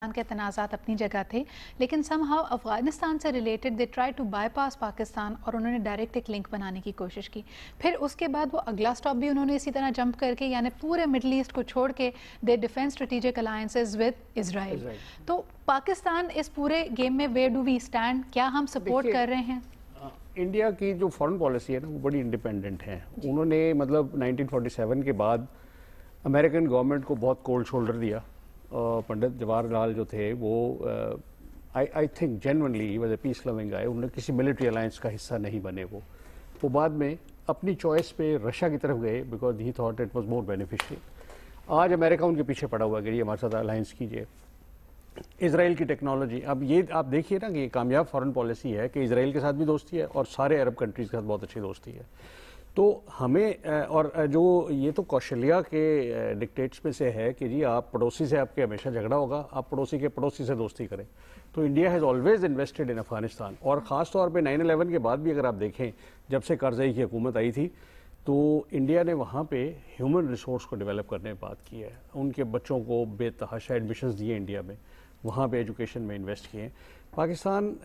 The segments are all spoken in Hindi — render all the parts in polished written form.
के तनाज़ात अपनी जगह थे, लेकिन समहाउ अफ़गानिस्तान से related they try to bypass Pakistan और उन्होंने डायरेक्ट एक लिंक बनाने की कोशिश की। फिर उसके बाद वो अगला स्टॉप भी उन्होंने इसी तरह जंप करके यानी पूरे मिडल ईस्ट को छोड़ के दे defence strategic alliances with Israel. तो पाकिस्तान इस पूरे गेम में वेयर डू वी स्टैंड, क्या हम सपोर्ट कर रहे हैं? इंडिया की जो फॉरेन पॉलिसी है ना वो बड़ी इंडिपेंडेंट है। उन्होंने मतलब 1947 के बाद अमेरिकन गवर्नमेंट को बहुत कोल्ड शोल्डर दिया। पंडित जवाहरलाल जो थे वो I think genuinely was a peace loving गाय। उन्होंने किसी मिलिट्री अलायंस का हिस्सा नहीं बने। वो बाद में अपनी चॉइस पे रशिया की तरफ गए because he thought it was more beneficial. आज अमेरिका उनके पीछे पड़ा हुआ है कि ये हमारे साथ अलायंस कीजिए। इसराइल की टेक्नोलॉजी, अब ये आप देखिए ना कि ये कामयाब फॉरेन पॉलिसी है कि इसराइल के साथ भी दोस्ती है और सारे अरब कंट्रीज़ के साथ बहुत अच्छी दोस्ती है। तो हमें और जो ये तो कौशल्या के डिक्टेट्स में से है कि जी आप पड़ोसी से आपके हमेशा झगड़ा होगा, आप पड़ोसी के पड़ोसी से दोस्ती करें। तो India has always invested in Afghanistan और ख़ास तौर पे 9/11 के बाद भी अगर आप देखें, जब से करज़ई की हुकूमत आई थी तो इंडिया ने वहाँ पे ह्यूमन रिसोर्स को डेवलप करने में बात की है। उनके बच्चों को बेतहाशा एडमिशन्स दिए इंडिया में, वहाँ पे एजुकेशन में इन्वेस्ट किए। पाकिस्तान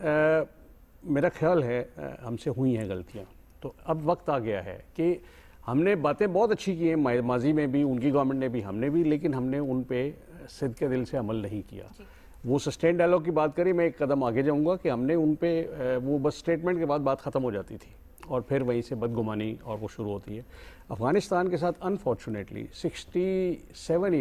मेरा ख्याल है हमसे हुई हैं गलतियाँ। तो अब वक्त आ गया है कि हमने बातें बहुत अच्छी की हैं माजी में भी, उनकी गवर्नमेंट ने भी, हमने भी, लेकिन हमने उन पे सिद्ध के दिल से अमल नहीं किया। वो सस्टेन डायलॉग की बात करें, मैं एक कदम आगे जाऊंगा कि हमने उन पे वो बस स्टेटमेंट के बाद बात ख़त्म हो जाती थी और फिर वहीं से बदगुमानी और वो शुरू होती है। अफ़गानिस्तान के साथ अनफॉर्चुनेटली 67